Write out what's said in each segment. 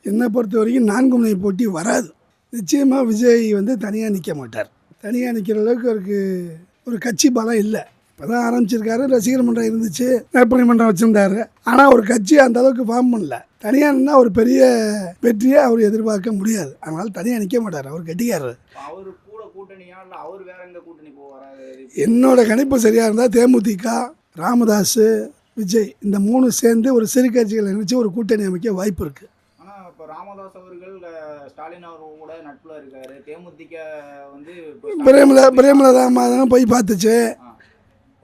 என்னை பொறுத்த வரைக்கும் 4 முனை போட்டி வராது. நிச்சயமாக விஜய் வந்து தனியாக நிற்க மாட்டார். தனியாக நிற்கிற அளவுக்கு அவருக்கு ஒரு கட்சி பலம் இல்லை. இப்போ தான் ஆரம்பிச்சிருக்காரு. ரசிகர் மன்றம் இருந்துச்சு, நற்பணி மன்றம் வச்சுருந்தாரு. ஆனால் ஒரு கட்சி அந்த அளவுக்கு ஃபார்ம் பண்ணல. தனியாக நின்னா ஒரு பெரிய வெற்றியை அவர் எதிர்பார்க்க முடியாது. அதனால் தனியாக நிற்க மாட்டார். அவர் கெட்டிக்காரர். என்னோட கணிப்பு சரியாக இருந்தால் தேமுதிக, ராமதாஸ், விஜய் இந்த 3 சேர்ந்து ஒரு சிறு கட்சிகளை நினைச்சு ஒரு கூட்டணி அமைக்க வாய்ப்பு இருக்குது. ஆனால் இப்போ ராமதாஸ் அவர்கள் ஸ்டாலின் அவர் கூட நட்பில் இருக்காரு. தேமுதிக வந்து பிரேமலதா போய் பார்த்துச்சு.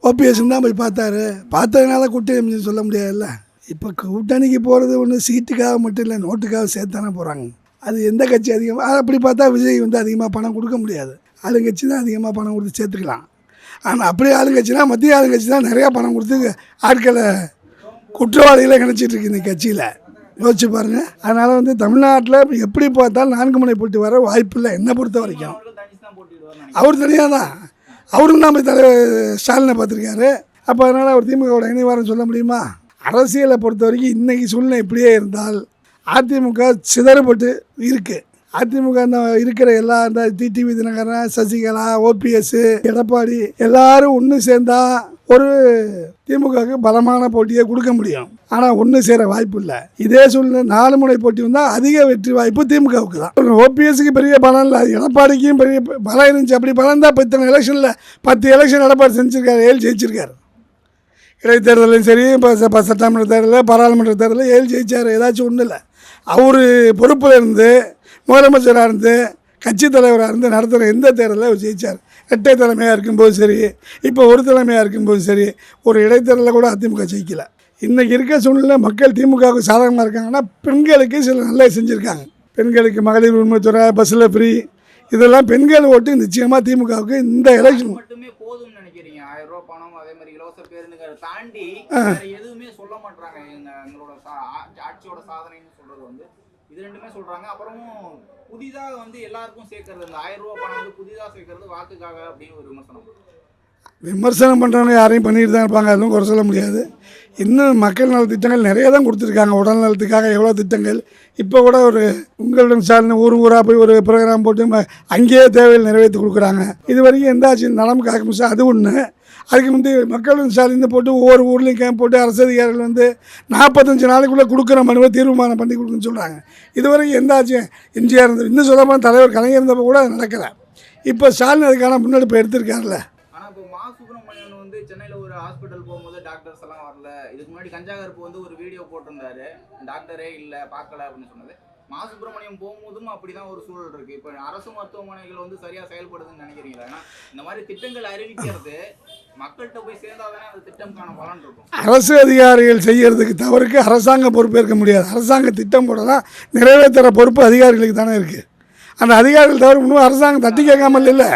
ஓபிஎஸ் தான் போய் பார்த்தாரு. பார்த்ததுனால கூட்டணி அமைச்சு சொல்ல முடியாதுல்ல. இப்போ கூட்டணிக்கு போகிறது ஒன்று சீட்டுக்காக மட்டும் இல்லை, நோட்டுக்காக சேர்த்தானே போகிறாங்க. அது எந்த கட்சி அதிகமாக அப்படி பார்த்தா விஜய் வந்து அதிகமாக பணம் கொடுக்க முடியாது. ஆளுங்கட்சி தான் அதிகமாக பணம் கொடுத்து சேர்த்துக்கலாம். ஆனால் அப்படியே ஆளுங்கட்சினா மத்திய ஆளுங்கட்சி தான் நிறையா பணம் கொடுத்து ஆட்களை குற்றவாளிகளை நினச்சிட்ருக்கு இந்த கட்சியில். யோசிச்சு பாருங்கள். அதனால் வந்து தமிழ்நாட்டில் எப்படி பார்த்தாலும் 4 முனை போட்டி வர வாய்ப்பு இல்லை என்னை பொறுத்த வரைக்கும். அவர் தனியாக தான், அவரும் தான் போய் தலைவர் ஸ்டாலினை பார்த்துருக்காரு. அப்போ அதனால் அவர் திமுகவோட இணைவாரம் சொல்ல முடியுமா? அரசியலை பொறுத்த வரைக்கும் இன்றைக்கி சூழ்நிலை இப்படியே இருந்தால் அதிமுக சிதறப்பட்டு இருக்குது. அதிமுக இருக்கிற எல்லா இந்த டிடிவி தினகரன், சசிகலா, ஓபிஎஸ், எடப்பாடி எல்லாரும் ஒன்று சேர்ந்தா ஒரு திமுகவுக்கு பலமான போட்டியை கொடுக்க முடியும். ஆனால் ஒன்று சேர வாய்ப்பு இல்லை. இதே சூழ்நிலை 4 முனை போட்டி வந்தால் அதிக வெற்றி வாய்ப்பு திமுகவுக்கு தான். ஓபிஎஸ்க்கு பெரிய பலம் இல்லை, எடப்பாடிக்கும் பெரிய பலம் இருந்துச்சு. அப்படி பலம் தான் இப்போ இத்தனை எலெக்ஷனில் 10 எலெக்ஷன் எடப்பாடி செஞ்சுருக்காரு, 7 ஜெயிச்சிருக்காரு. இடைத்தேர்தலையும் சரி, இப்போ சட்டமன்ற தேர்தலில், பாராளுமன்ற தேர்தலில் 7 ஜெயிச்சார். ஏதாச்சும் ஒன்றும் இல்லை. அவர் பொறுப்பில் இருந்து முதலமைச்சராக இருந்து கட்சி தலைவராக இருந்து நடத்துகிற எந்த தேர்தலில் அவர் ஜெயித்தார். 2 தலைமையாக இருக்கும்போது சரி, இப்போ ஒரு தலைமையாக இருக்கும்போது சரி, ஒரு இடைத்தேர்தலில் கூட அதிமுக ஜெயிக்கலை. இன்றைக்கி இருக்க சூழ்நிலை மக்கள் திமுகவுக்கு சாதகமாக இருக்காங்கன்னா பெண்களுக்கு சில நல்ல செஞ்சுருக்காங்க. பெண்களுக்கு மகளிர் உரிமைத்துறை, பஸ்ஸில் ஃப்ரீ, இதெல்லாம் பெண்கள் ஓட்டு நிச்சயமாக திமுகவுக்கு இந்த எலெக்ஷன் மட்டுமே போதும்னு நினைக்கிறீங்க? 1000 ரூபாய் பணம், அதே மாதிரி இலவச பேருந்துகளை தாண்டி எதுவுமே சொல்ல மாட்டாங்க. எங்களோட ஆட்சியோட சாதனைன்னு சொல்றது வந்து இது ரெண்டுமே சொல்றாங்க. அப்புறமும் புதிதாக வந்து எல்லாருக்கும் சேர்க்கறது, இந்த 1000 ரூபாய் பணம் வந்து புதிதாக சேர்க்கறது வாக்குக்காக அப்படின்னு ஒரு விமர்சனம் பண்ணுறவங்க யாரையும் பண்ணிட்டு தான் இருப்பாங்க. அதுவும் குறை சொல்ல முடியாது. இன்னும் மக்கள் நல திட்டங்கள் நிறைய தான் கொடுத்துருக்காங்க. உடல் நலத்துக்காக எவ்வளோ திட்டங்கள். இப்போ கூட ஒரு உங்களுடன் சார்ந்த ஊராக போய் ஒரு ப்ரோக்ராம் போட்டு அங்கேயே தேவையில் நிறைவேற்றி கொடுக்குறாங்க. இது வரைக்கும் எந்த ஆட்சி நலம் காக்கும் சார், அது ஒன்று. அதுக்கு முந்தி மக்களுடன் சார்ந்து போட்டு ஒவ்வொரு ஊர்லேயும் கேம்ப் போட்டு அரசு அதிகாரிகள் வந்து 45 நாளைக்குள்ளே கொடுக்குற மனுவை தீர்மானம் பண்ணி கொடுக்குன்னு சொல்கிறாங்க. இது வரைக்கும் எந்த ஆட்சியும் எம்ஜிஆர் இருந்தது, இன்னும் சொல்லப்போனால் தலைவர் கலைஞர் இருந்தப்போ கூட அது நடக்கலை. இப்போ ஸ்டாலின் அதுக்கான முன்னெடுப்பு எடுத்திருக்காருல்ல. வந்து சென்னையில் ஒரு ஹாஸ்பிட்டல் போகும்போது டாக்டர்ஸ் எல்லாம் வரல. இதுக்கு முன்னாடி கஞ்சாகருப்பு வந்து ஒரு வீடியோ போட்டிருந்தாரு, டாக்டரே இல்லை பார்க்கல அப்படின்னு சொன்னது. மா சுப்பிரமணியம் போகும்போதும் அப்படிதான் ஒரு சூழல் இருக்கு. இப்போ அரசு மருத்துவமனைகள் வந்து சரியா செயல்படுதுன்னு நினைக்கிறீங்களா? ஏன்னா இந்த மாதிரி திட்டங்கள் அறிவிக்கிறது மக்கள்கிட்ட போய் சேர்ந்தாதானே அந்த திட்டம்கான பலன் இருக்கும். அரசு அதிகாரிகள் செய்யறதுக்கு தவறுக்கு அரசாங்கம் பொறுப்பேற்க முடியாது. அரசாங்க திட்டம் போடலாம், நிறைவேற்றுற பொறுப்பு அதிகாரிகளுக்கு தானே இருக்குது. அந்த அதிகாரிகள் தவறு இன்னும் அரசாங்கம் தட்டி கேட்காமல் இல்லை,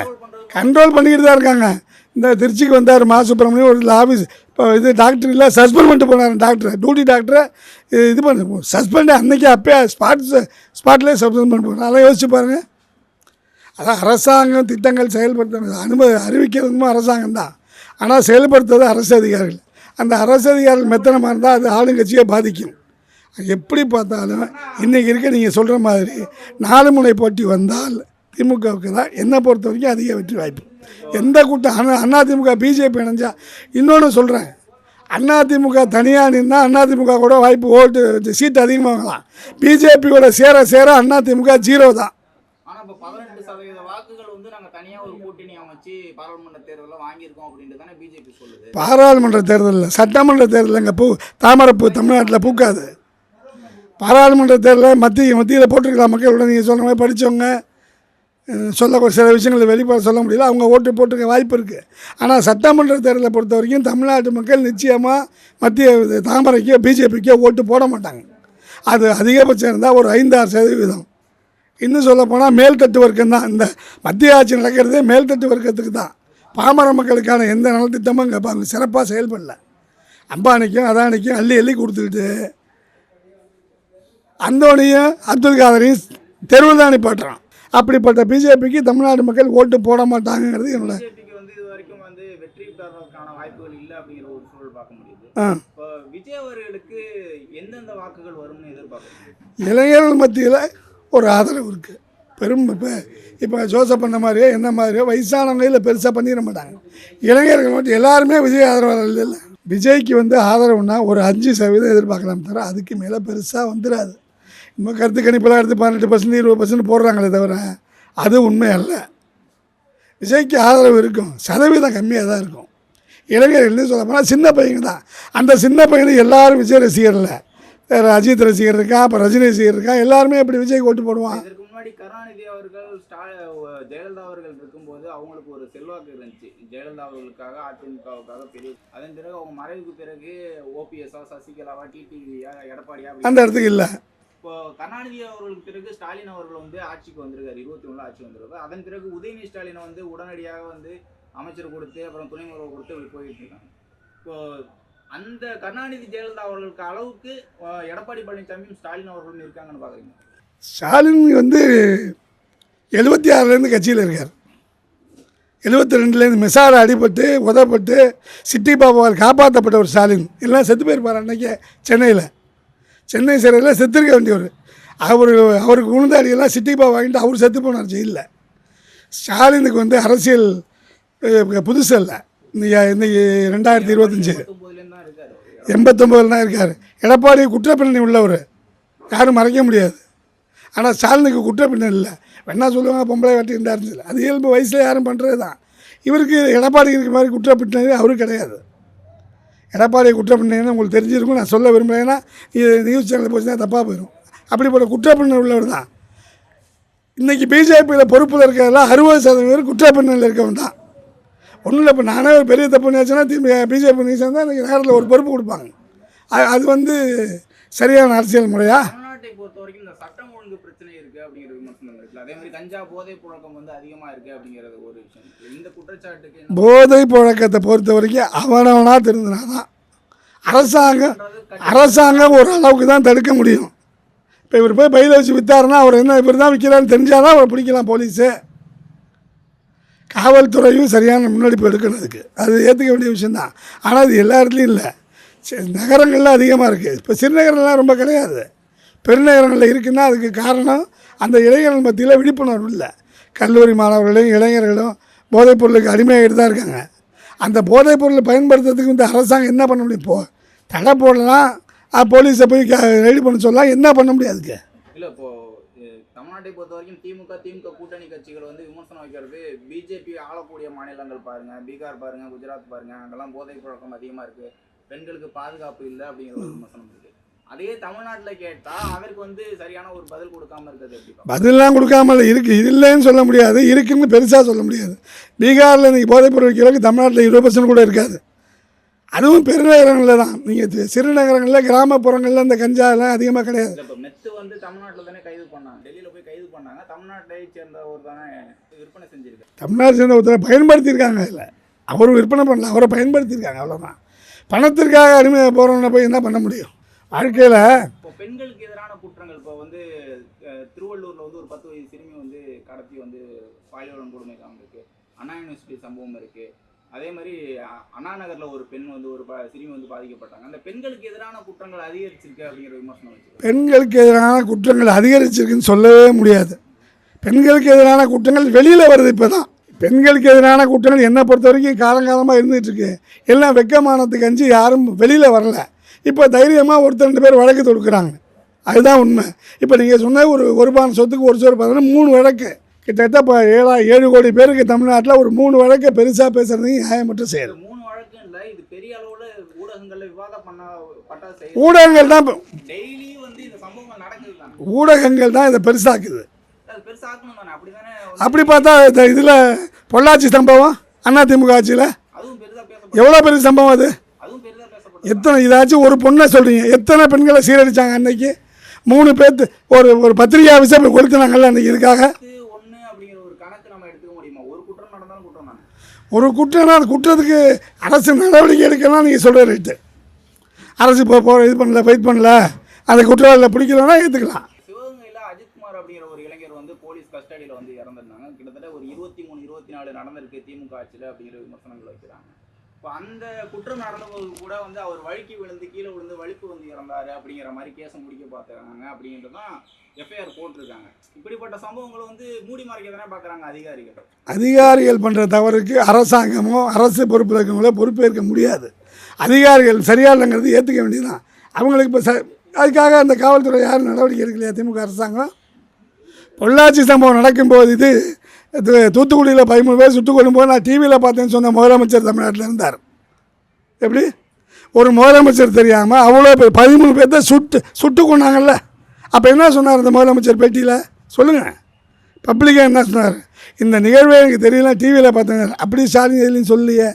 கண்ட்ரோல் பண்ணிக்கிட்டு தான் இருக்காங்க. இந்த திருச்சிக்கு வந்தார் மா சுப்பிரமணியம், ஒரு ஆஃபீஸ் இப்போ இது டாக்டர் இல்லை சஸ்பெண்ட் பண்ணிட்டு போனார். டாக்டரை, டியூட்டி டாக்டரை இது பண்ண சஸ்பெண்டு அன்றைக்கி அப்போயே ஸ்பாட்லேயே சஸ்பெண்ட் பண்ணி போனார். அதை யோசிச்சு பாருங்கள். அதான் அரசாங்கம் திட்டங்கள் செயல்படுத்த அறிவிக்கிறதுமோ அரசாங்கம் தான். ஆனால் செயல்படுத்துறது அரசு அதிகாரிகள். அந்த அரசு அதிகாரிகள் மெத்தனமாக இருந்தால் அது ஆளுங்கட்சியை பாதிக்கும். எப்படி பார்த்தாலும் இன்றைக்கி இருக்க நீங்கள் சொல்கிற மாதிரி 4 முனை போட்டி வந்தால் திமுகவுக்கு தான் என்னை பொறுத்த வரைக்கும் அதிக வெற்றி வாய்ப்பு. எந்த கூட்டம் அதிமுக பிஜேபி இணைஞ்சா, இன்னொன்று சொல்கிறேன், அதிமுக தனியாக நின்னால் அதிமுக கூட வாய்ப்பு ஓட்டு சீட்டு அதிகமாக வாங்கலாம். பிஜேபியோட சேர சேர அதிமுக 0 தான். ஆனால் இப்போ 18% வாக்குகள் வந்து நாங்கள் தனியாக ஒரு கூட்டணி அமைச்சு பாராளுமன்ற தேர்தலில் வாங்கியிருக்கோம் அப்படின்ட்டு தானே பிஜேபி சொல்லுது. பாராளுமன்ற தேர்தலில், சட்டமன்ற தேர்தலில் இங்கே தாமரைப்பூ தமிழ்நாட்டில் பூக்காது. பாராளுமன்ற தேர்தலில் மத்தியில் போட்டிருக்கலாம். மக்களோட நீங்கள் சொன்ன மாதிரி படித்தவங்க சொல்ல சில விஷயங்களை வெளிப்பாடு சொல்ல முடியல, அவங்க ஓட்டு போட்டுக்க வாய்ப்பு இருக்குது. ஆனால் சட்டமன்ற தேர்தலை பொறுத்த வரைக்கும் தமிழ்நாட்டு மக்கள் நிச்சயமாக மத்திய தாமரைக்கோ பிஜேபிக்கோ ஓட்டு போட மாட்டாங்க. அது அதிகபட்சம் இருந்தால் ஒரு 5-6%. இன்னும் சொல்லப்போனால் மேல்தட்டு வர்க்கம் தான். இந்த மத்திய ஆட்சி நடக்கிறதே மேல்தட்டு வர்க்கத்துக்கு தான். பாமர மக்களுக்கான எந்த நலத்திட்டமும் இங்கே அவங்க சிறப்பாக செயல்படல. அம்பானிக்கும் அதானிக்கும் அள்ளி கொடுத்துக்கிட்டு அந்தோனியும் அப்துல் காதரையும் தெருவில் தான் நிப்பாட்டுறான். அப்படிப்பட்ட பிஜேபிக்கு தமிழ்நாடு மக்கள் ஓட்டு போட மாட்டாங்கிறது என்னோட. பிஜேபிக்கு வந்து இது வரைக்கும் வந்து வெற்றி பெறதுக்கான வாய்ப்புகள் இல்லை அப்படிங்கிற ஒரு சூழல் பார்க்க முடியுது. ஆ இப்போ விஜய் அவர்களுக்கு எந்தெந்த வாக்குகள் வரும்னு எதிர்பார்க்குறீங்க? இளைஞர்கள் மத்தியில் ஒரு ஆதரவு இருக்குது. இப்போ ஜோசப் பண்ண மாதிரியோ என்ன மாதிரியோ வயசானவங்க இல்லை பெருசாக பண்ணிட மாட்டாங்க. இளைஞர்கள் மட்டும் எல்லாருமே விஜய் ஆதரவாளர்கள் இல்லை. விஜய்க்கு வந்து ஆதரவுனா ஒரு 5% எதிர்பார்க்கலாம் தவிர அதுக்கு மேலே பெருசாக வந்துடாது. இன்னும் கருத்து கணிப்பெல்லாம் எடுத்து 18% 20% போடுறாங்களே தவிர அது உண்மை அல்ல. விஜய்க்கு ஆதரவு இருக்கும், சதவீதம் கம்மியாக தான் இருக்கும். இளைஞர்கள்னு சொல்ல போனால் சின்ன பையங்க தான். அந்த சின்ன பையனுக்கு எல்லாரும் விஜய் ரசிகர் இல்லை, அஜித் ரசிகர் இருக்கா, அப்போ ரஜினி ரசிகர் இருக்கா, எல்லாருமே இப்படி விஜய்க்கு ஓட்டு போடுவான். இதற்கு முன்னாடி கருணாநிதி அவர்கள் ஜெயலலிதா அவர்கள் இருக்கும்போது அவங்களுக்கு ஒரு செல்வாக்கு இருந்துச்சு. ஜெயலலிதா அவர்களுக்காக அதிமுகவுக்காக பெரிய, அதன் பிறகு அவங்க மறைவுக்கு பிறகு ஓபிஎஸ்ஸா சசிகலாவா டிடிவியா எடப்பாடியா அந்த இடத்துக்கு இல்லை. இப்போ கருணாநிதி அவர்களுக்கு பிறகு ஸ்டாலின் அவர்கள் வந்து ஆட்சிக்கு வந்திருக்காரு, 21 ஆட்சி வந்திருக்காரு. அதன் பிறகு உதயநிதி ஸ்டாலினை வந்து உடனடியாக வந்து அமைச்சர் கொடுத்து அப்புறம் துணை முதல்வர் கொடுத்து இப்படி போயிட்டு இருக்காங்க. இப்போ அந்த கருணாநிதி ஜெயலலிதா அவர்களுக்கு அளவுக்கு எடப்பாடி பழனிசாமியும் ஸ்டாலின் அவர்களும் இருக்காங்கன்னு பார்க்குறீங்க? ஸ்டாலின் வந்து 76லேருந்து கட்சியில் இருக்கார். 72லேருந்து மிசார அடிபட்டு உதப்பட்டு சிட்டி பாபாவால் காப்பாற்றப்பட்ட ஒரு ஸ்டாலின். எல்லாம் செத்து போயிருப்பார் அன்றைக்கே சென்னை சிறையில் செத்துருக்க வேண்டியவர். அவருக்கு உளுந்தாடியெல்லாம் சிட்டி பாபா வாங்கிட்டு அவர் செத்து போனார் ஜெயிலில். ஸ்டாலினுக்கு வந்து அரசியல் புதுசு இல்லை. இன்னைக்கு 2025 89 தான் இருக்கார். எடப்பாடி குற்றப்பின்னணி உள்ளவர், யாரும் மறைக்க முடியாது. ஆனால் ஸ்டாலினுக்கு குற்றப்பின்னணி இல்லை. வேணா சொல்லுவாங்க பொம்பளை வெட்டி இருந்தாருன்னு, அது இயல்பு வயசில் யாரும் பண்ணுறது தான். இவருக்கு எடப்பாடி இருக்க மாதிரி குற்றப்பின்னணி அவருக்கு கிடையாது. எடப்பாடி குற்றப்பின்னணி உங்களுக்கு தெரிஞ்சிருக்கும், நான் சொல்ல விரும்புகிறேன்னா இது நியூஸ் சேனலில் போச்சுன்னா தப்பாக போயிடும். அப்படிப்பட்ட குற்றப்பின்னணி உள்ளவர் தான். இன்றைக்கி பிஜேபியில் பொறுப்பில் இருக்கிறதெல்லாம் 60% பேர் குற்றப்பின்னணியில் இருக்கவன் தான். ஒன்றும் இல்லை, இப்போ நானே ஒரு பெரிய தப்பு பண்ணியாச்சுன்னா பிஜேபி நியூஸ் தான் எனக்கு நேரத்தில் ஒரு பொறுப்பு கொடுப்பாங்க. அது வந்து சரியான அரசியல் முறையா? தமிழ்நாட்டை பொறுத்த வரைக்கும் இந்த சட்டம் ஒழுங்கு பிரச்சனை இருக்குது அப்படிங்கிற விமர்சனம் இருக்குல்ல. அதே மாதிரி கஞ்சா போதை புழக்கம் வந்து அதிகமாக இருக்குது அப்படிங்கிறது ஒரு விஷயம். இந்த குற்றச்சாட்டுக்கு போதை புழக்கத்தை பொறுத்த வரைக்கும் அவனவனா திருந்தினா தான் அரசாங்கம் ஒரு அளவுக்கு தான் தடுக்க முடியும். இப்போ இவர் போய் பையில் வச்சு விற்றாருன்னா அவர் என்ன இவர் தான் விற்கிறான்னு தெரிஞ்சால் தான் அவரை பிடிக்கலாம் போலீஸு. காவல்துறையும் சரியான முன்னெடுப்பு எடுக்கணும் அதுக்கு, அது ஏற்றுக்க வேண்டிய விஷயந்தான். ஆனால் அது எல்லா இடத்துலையும் இல்லை. நகரங்களில் அதிகமாக இருக்குது. இப்போ சிறுநகரம்லாம் ரொம்ப கிடையாது, பெருநகரங்களில் இருக்குன்னா அதுக்கு காரணம் அந்த இளைஞர்கள் மத்தியில் விழிப்புணர்வு இல்லை. கல்லூரி மாணவர்களும் இளைஞர்களும் போதைப் பொருளுக்கு அடிமையாகிட்டு தான் இருக்காங்க. அந்த போதைப் பொருளை பயன்படுத்துறதுக்கு இந்த அரசாங்கம் என்ன பண்ண முடியும்? தடை போடலாம், போலீஸை போய் ரெடி பண்ண சொல்லலாம், என்ன பண்ண முடியாதுக்கு? இல்லை, இப்போது தமிழ்நாட்டை பொறுத்த வரைக்கும் திமுக கூட்டணி கட்சிகள் வந்து விமர்சனம் வைக்கிறது, பிஜேபி ஆளக்கூடிய மாநிலங்கள் பாருங்கள், பீகார் பாருங்கள், குஜராத் பாருங்கள், அங்கெல்லாம் போதை பழக்கம் அதிகமாக இருக்குது, பெண்களுக்கு பாதுகாப்பு இல்லை அப்படிங்கிற ஒரு விமர்சனம் இருக்குது. அதே தமிழ்நாட்டில் கேட்டால் அதற்கு வந்து சரியான ஒரு பதில் கொடுக்காம இருக்கிறது எப்படி? பதிலெலாம் கொடுக்காம இருக்குது, இது இல்லைன்னு சொல்ல முடியாது, இருக்குன்னு பெருசாக சொல்ல முடியாது. பீகாரில் இன்றைக்கி போதைப்பொருள் கிலோக்கு தமிழ்நாட்டில் 20% கூட இருக்காது. அதுவும் பெருநகரங்களில் தான். நீங்கள் சிறுநகரங்களில் கிராமப்புறங்களில் இந்த கஞ்சாலாம் அதிகமாக கிடையாது. இப்போ மெத்து வந்து தமிழ்நாட்டில் தானே கைது பண்ணாங்க, டெல்லியில் போய் கைது பண்ணாங்க, தமிழ்நாட்டை சேர்ந்த ஒரு தானே விற்பனை செஞ்சுருக்காங்க. தமிழ்நாட்டை சேர்ந்த ஒருத்தரை பயன்படுத்தியிருக்காங்க, இல்லை அவரும் விற்பனை பண்ணல, அவரை பயன்படுத்தியிருக்காங்க, அவ்வளோதான். பணத்திற்காக அடிமையாக போகிறவனை போய் என்ன பண்ண முடியும் வாழ்க்கையில்? இப்போ பெண்களுக்கு எதிரான குற்றங்கள், இப்போ வந்து திருவள்ளூரில் வந்து ஒரு 10 வயது சிறுமி வந்து கடத்தி வந்து பாலியல் கொடுமை காமிருக்கு, அண்ணா யூனிவர்சிட்டி சம்பவம் இருக்குது. அதே மாதிரி அண்ணா நகரில் ஒரு பெண் வந்து ஒரு சிறுமி வந்து பாதிக்கப்பட்டாங்க. அந்த பெண்களுக்கு எதிரான குற்றங்கள் அதிகரிச்சிருக்கு அப்படிங்கிற விமர்சனம் வச்சு. பெண்களுக்கு எதிரான குற்றங்கள் அதிகரிச்சிருக்குன்னு சொல்லவே முடியாது. பெண்களுக்கு எதிரான குற்றங்கள் வெளியில் வருது. இப்போ தான் பெண்களுக்கு எதிரான குற்றங்கள் என்னை பொறுத்த வரைக்கும் காலங்காலமாக இருந்துகிட்ருக்கு. எல்லாம் வெக்கமானத்துக்கு அஞ்சு யாரும் வெளியில் வரல. இப்போ தைரியமாக ஒருத்தர் 2 பேர் வழக்கு தொடுக்குறாங்க, அதுதான் உண்மை. இப்போ நீங்கள் சொன்ன ஒரு பான் சொத்துக்கு ஒரு சோறு பார்த்தோன்னா 3 வழக்கு, கிட்டத்தட்ட இப்போ 7 கோடி பேருக்கு தமிழ்நாட்டில் ஒரு 3 வழக்கை பெருசாக பேசுகிறதுக்கு நியாயமற்ற செயல். 3 வழக்கு இல்லை, இது பெரிய அளவில் ஊடகங்களில் விவாதம் பண்ணப்பட்ட செயல். ஊடகங்கள் தான் டெய்லி வந்து இந்த சம்பவங்கள் நடக்குது தானே, ஊடகங்கள் தான் இதை பெருசாக்குது. அது பெருசாக்கணும் தானே, அப்படி தானே? அப்படி பார்த்தா இதில் பொள்ளாச்சி சம்பவம் அதிமுக ஆட்சியில் அதுவும் பெருசாக பேசப்படும். எவ்வளோ பெரிய சம்பவம் அது? அதுவும் பெருசாக பேசப்படும். எத்தனை இதாச்சும் ஒரு பொண்ணை சொல்கிறீங்க, எத்தனை பெண்களை சீரழிச்சாங்க அன்னைக்கு? 3 பேர்த்து ஒரு பத்திரிகை ஆஃபீஸை போய் கொடுத்துனாங்கல்ல அன்றைக்கி. இதுக்காக ஒன்று அப்படிங்கிற ஒரு கணக்கு நம்ம எடுத்துக்க முடியுமா? ஒரு குற்றம் நடந்தாலும் குற்றம் தானே. ஒரு குற்றம்னா அந்த குற்றத்துக்கு அரசு நடவடிக்கை எடுக்கலாம். நீங்கள் சொல்கிற ரைட்டு, அரசு இப்போ இது பண்ணல, ஃபைட் பண்ணல, அந்த குற்றவாளியில் பிடிக்கலன்னா ஏற்றுக்கலாம். சிவகங்கையில் அஜித்குமார் அப்படிங்கிற ஒரு இளைஞர் வந்து போலீஸ் கஸ்டடியில் வந்து இறந்துருந்தாங்க. கிட்டத்தட்ட ஒரு 23-24 நடந்திருக்கு திமுக ஆட்சியில் அப்படிங்கிற விமர்சனங்கள் வைக்கிறாங்க. இப்போ அந்த குற்றம் நடந்தபோது கூட வந்து அவர் வழுக்கி விழுந்து கீழே விழுந்து வலிப்பு வந்து இறந்தாரு அப்படிங்கிற மாதிரி கேஸை முடிக்க பார்த்துறாங்க அப்படின்ட்டு தான் எஃப்ஐஆர் போட்டிருக்காங்க. இப்படிப்பட்ட சம்பவங்களை வந்து மூடி மறைக்க தானே பார்க்குறாங்க அதிகாரிகள். அதிகாரிகள் பண்ணுற தவறுக்கு அரசாங்கமோ அரசு பொறுப்பில் இருக்கவங்களோ பொறுப்பேற்க முடியாது. அதிகாரிகள் சரியா இல்லைங்கிறது ஏற்றுக்க வேண்டியதுதான். அவங்களுக்கு இப்போ அதுக்காக அந்த காவல்துறை யாரும் நடவடிக்கை எடுக்கலையா திமுக அரசாங்கம்? பொள்ளாச்சி சம்பவம் நடக்கும்போது இது தூத்துக்குடியில் 13 பேர் சுட்டுக் கொள்ளும்போது நான் டிவியில் பார்த்தேன்னு சொன்ன முதலமைச்சர் தமிழ்நாட்டில் இருந்தார். எப்படி ஒரு முதலமைச்சர் தெரியாமல் அவ்வளோ பேர் 13 பேர்த்த சுட்டு கொண்டாங்கல்ல? அப்போ என்ன சொன்னார் அந்த முதலமைச்சர் பேட்டியில் சொல்லுங்கள். பப்ளிக்காக என்ன சொன்னார்? இந்த நிகழ்வே எனக்கு தெரியல, டிவியில் பார்த்தேன். அப்படி ஸ்டாலின் எதுலையும் சொல்லியே,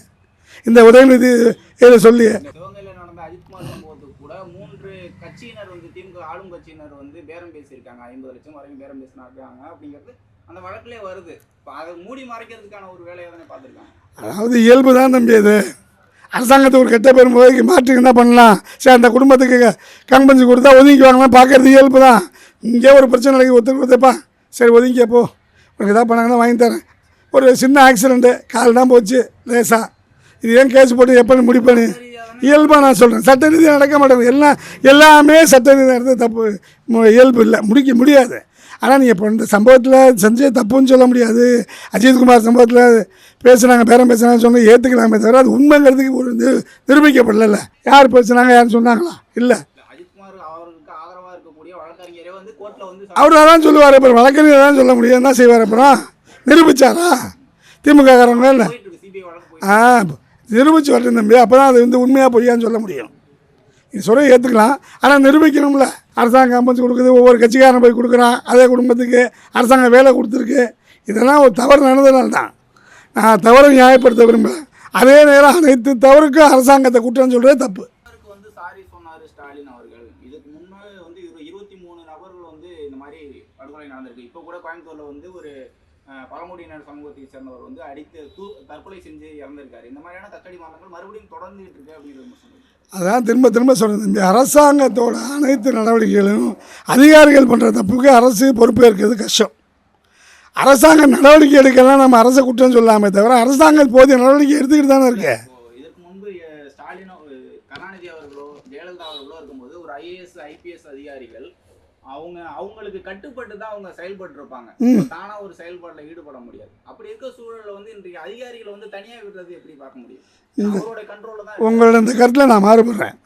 இந்த உதயநிதி இதில் சொல்லியே. சிவகங்கையில் நடந்த அஜித்குமார் சம்பவத்துக்கு கூட 3 கட்சியினர் வந்து திமுக ஆளும் கட்சியினர் வந்து பேரம் பேசியிருக்காங்க. 50 லட்சம் வரைக்கும் பேரம் பேசினாங்க அப்படிங்கிறது அந்த வழக்கிலே வருது. இப்போ அதை மூடி மறைக்கிறதுக்கான ஒரு வேலையை தானே பார்த்துருக்காங்க. அதாவது இயல்பு தான் தம்பி. அது அரசாங்கத்துக்கு ஒரு கெட்ட பெரும்போது மாற்றி என்ன பண்ணலாம்? சரி, அந்த குடும்பத்துக்கு கம்பெனி கொடுத்தா ஒதுங்கிக்குவாங்கலாம் பார்க்கறது இயல்பு தான். இங்கே ஒரு பிரச்சனை நடக்கு, ஒத்துப்பா சரி ஒதுங்கிப்போ, உனக்கு எதாவது பண்ணாங்கன்னா வாங்கி தரேன். ஒரு சின்ன ஆக்சிடெண்ட்டு, கால் தான் போச்சு லேசாக, இது ஏன் கேஸ் போட்டு எப்போ முடிப்பேன்னு இயல்பாக நான் சொல்கிறேன். சட்ட ரீதியாக நடக்க மாட்டேங்குது. எல்லாமே சட்ட ரீதியாக நடந்து தப்பு இயல்பு இல்லை, முடிக்க முடியாது. ஆனால் நீங்கள் இப்போ இந்த சம்பவத்தில் செஞ்சே தப்புன்னு சொல்ல முடியாது. அஜித்குமார் சம்பவத்தில் பேசுனாங்க, பேரம் பேசுனாங்கன்னு சொன்னால் ஏற்றுக்கலாமே தவிர அது உண்மைங்கிறதுக்கு ஒரு நிரூபிக்கப்படல. யார் பேசுனாங்க, யாருன்னு சொன்னாங்களா? இல்லை. அஜித்குமார் அவருக்கு ஆதரவாக இருக்கக்கூடிய வழக்கறிஞரே வந்து கோர்ட்டில் வந்து அவர் தான் சொல்லுவார். அப்புறம் வழக்கறிஞர் தான் சொல்ல முடியும். என்ன செய்வார்? அப்புறம் நிரூபிச்சாரா திமுக காரங்க? இல்லை, சிபிஐ வழக்கு நிரூபிச்சு வரட்டும் தம்பி. அப்போ தான் அது வந்து உண்மையாக பொய்யான்னு சொல்ல முடியும். நீ சொல்ல ஏற்றுக்கலாம், ஆனால் நிரூபிக்கணும்ல. அரசாங்கம் கம்பெனி கொடுக்குது, ஒவ்வொரு கட்சிக்காரன் போய் கொடுக்குறான், அதே குடும்பத்துக்கு அரசாங்கம் வேலை கொடுத்துருக்கு. இதெல்லாம் ஒரு தவறு நடந்ததுனால தான். நான் தவறை நியாயப்படுத்த விரும்புகிறேன். அதே நேரம் அனைத்து தவறுக்கும் அரசாங்கத்தை குற்றம் சொல்கிறது தப்பு. வந்து சாரி சொன்னார் ஸ்டாலின் அவர்கள். இதுக்கு முன்னாடி வந்து 23 நபர்கள் வந்து இந்த மாதிரி படுகொலை நடந்திருக்கு. இப்போ கூட கோயம்புத்தூரில் வந்து ஒரு பழங்குடியினர் சமூகத்தை சேர்ந்தவர் வந்து அடித்து தற்கொலை செஞ்சு இறந்திருக்காரு. இந்த மாதிரியான கஸ்டடி மரணங்கள் மறுபடியும் தொடர்ந்துகிட்டு இருக்கு அப்படிங்கிறது சொல்லுங்கள். அதான் திரும்ப திரும்ப சொல்கிறேன் தம்பி. அரசாங்கத்தோட அனைத்து நடவடிக்கைகளும் அதிகாரிகள் பண்ணுற தப்புக்கு அரசு பொறுப்பேற்கிறது கஷ்டம். அரசாங்கம் நடவடிக்கை எடுக்கலாம், நம்ம அரசை குற்றம் சொல்லாமே தவிர அரசாங்கம் போதிய நடவடிக்கை எடுத்துக்கிட்டு தானே இருக்கு. இதற்கு முன்பு ஸ்டாலினோ கருணாநிதி அவர்களோ ஜெயலலிதா அவர்களோ இருக்கும்போது ஒரு ஐஏஎஸ் ஐபிஎஸ் அதிகாரிகள் அவங்களுக்கு கட்டுப்பட்டு தான் அவங்க செயல்பட்டு இருப்பாங்க. தானா ஒரு செயல்பாட்டில் ஈடுபட முடியாது. அப்படி இருக்க சூழல்ல வந்து இன்றைக்கு அதிகாரிகளை வந்து தனியாக விடுறது எப்படி பார்க்க முடியும்? அவரோட கண்ட்ரோல்ல தான். உங்களோட இந்த கருத்தில் நான் மாறுபடுறேன்.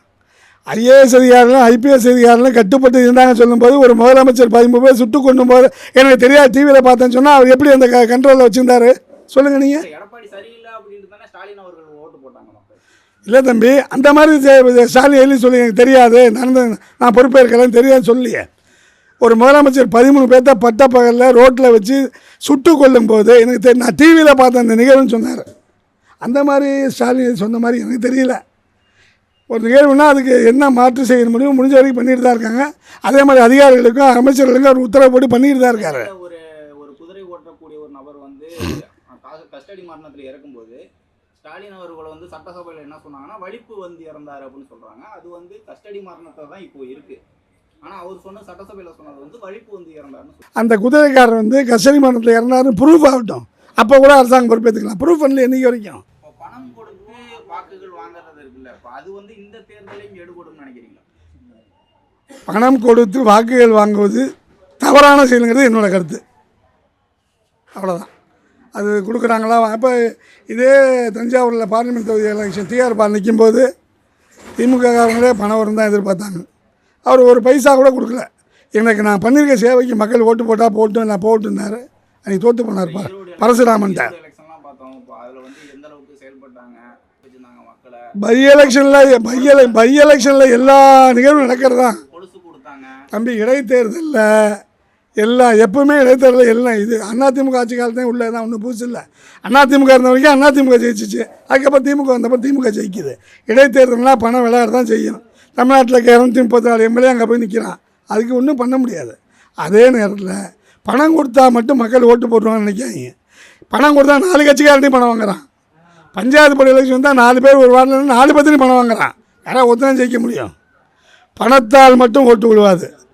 ஐஏஎஸ் அதிகாரிகளும் ஐபிஎஸ் அதிகாரிகளும் கட்டுப்பட்டு இருந்தாங்க சொல்லும்போது ஒரு முதலமைச்சர் 13 பேர் சுட்டு கொண்டும் போது எனக்கு தெரியாது டிவியில் பார்த்தேன்னு சொன்னால் அவர் எப்படி அந்த கண்ட்ரோலில் வச்சுருந்தாரு சொல்லுங்கள் நீங்கள்? எடப்பாடி சரியில்லை அப்படின்ட்டு தானே ஸ்டாலின் அவர்கள் ஓட்டு போட்டாங்க மக்கள். இல்லை தம்பி, அந்த மாதிரி ஸ்டாலின் எழுதி சொல்லி எனக்கு தெரியாது, நான் பொறுப்பேற்கலன்னு தெரியாதுன்னு சொல்லியே. ஒரு முதலமைச்சர் 13 பேர்த்த பட்ட பகலில் ரோட்டில் வச்சு சுட்டு கொள்ளும் போது எனக்கு நான் டிவியில் பார்த்தேன் அந்த நிகழ்வுன்னு சொன்னார். அந்த மாதிரி ஸ்டாலின் சொன்ன மாதிரி எனக்கு தெரியல. ஒரு நிகழ்வுனா அதுக்கு என்ன மாற்று செய்ய முடியும் முடிஞ்ச வரைக்கும் பண்ணிட்டு தான் இருக்காங்க. அதே மாதிரி அதிகாரிகளுக்கும் அமைச்சர்களுக்கும் அவர் உத்தரவு போட்டு பண்ணிட்டு தான் இருக்காரு. ஒரு குதிரை ஓட்டக்கூடிய ஒரு நபர் வந்து கஸ்டடி மரணத்தில் இறக்கும்போது ஸ்டாலின் அவர்களை வந்து சட்டசபையில் என்ன சொன்னாங்கன்னா வலிப்பு வந்து இறந்தார் அப்படின்னு சொல்கிறாங்க. அது வந்து கஸ்டடி மரணத்தை தான் இப்போ இருக்குது. ஆனால் அவர் சொன்ன சட்டசபையில் சொன்னது வந்து வலிப்பு வந்து இறந்தாருன்னு. அந்த குதிரைக்காரர் வந்து கஸ்டடி மரணத்தில் இறந்தாருன்னு ப்ரூஃப் ஆகட்டும், அப்போ கூட அரசாங்கம் பொறுப்பேற்றுக்கலாம். ப்ரூஃப் பண்ணல என்னைக்கு வரைக்கும். பணம் கொடுத்து வாக்குகள் வாங்குறது இருக்குல்ல, அது வந்து இந்த தேர்தலையும் எடுபடும் நினைக்கிறீங்களா? பணம் கொடுத்து வாக்குகள் வாங்குவது தவறான செயலுங்கிறது என்னோட கருத்து. அவ்வளோதான். அது கொடுக்குறாங்களா? இப்போ இதே தஞ்சாவூரில் பார்லிமெண்ட் தொகுதி எலெக்ஷன் டிஆர் பால் நிற்கும்போது திமுககாரங்களே பணம் வரும் தான் எதிர்பார்த்தாங்க. அவர் ஒரு பைசா கூட கொடுக்கல. எனக்கு நான் பண்ணியிருக்க சேவைக்கு மக்கள் ஓட்டு போட்டால் போட்டு நான் போட்டுனார். அன்றைக்கி தோற்று போனார்ப்பா பரசுராமன்ட்ட. பை எலெக்ஷனில் எல்லா நிகழ்வும் நடக்கிறது தான் தம்பி. இடைத்தேர்தலில் எல்லாம் எப்பவுமே இடைத்தேர்தலில் எல்லாம் இது அதிமுக ஆட்சி காலத்தையும் உள்ளே தான் ஒன்றும் புதுசு இல்லை. அதிமுக இருந்த வரைக்கும் அதிமுக ஜெயிச்சிச்சு. அதுக்கப்புறம் திமுக வந்தப்போ திமுக ஜெயிக்குது. இடைத்தேர்தல்னால் பணம் விளையாட தான் செய்யும். தமிழ்நாட்டில் 234 எம்எல்ஏ அங்கே போய் நிற்கிறான். அதுக்கு ஒன்றும் பண்ண முடியாது. அதே நேரத்தில் பணம் கொடுத்தா மட்டும் மக்கள் ஓட்டு போட்டுருவாங்கன்னு நினைக்காதீங்க. பணம் கொடுத்தா 4 கட்சிக்காரட்டையும் பணம் வாங்குறான். பஞ்சாயத்து போர்டு எலெக்ஷன் வந்தால் 4 பேர் ஒரு வார்டில் 4 பேர்த்தையும் பணம் வாங்குறான். யாராவது ஒருத்தனை ஜெயிக்க முடியும்? பணத்தால் மட்டும் ஓட்டு விழுவாது.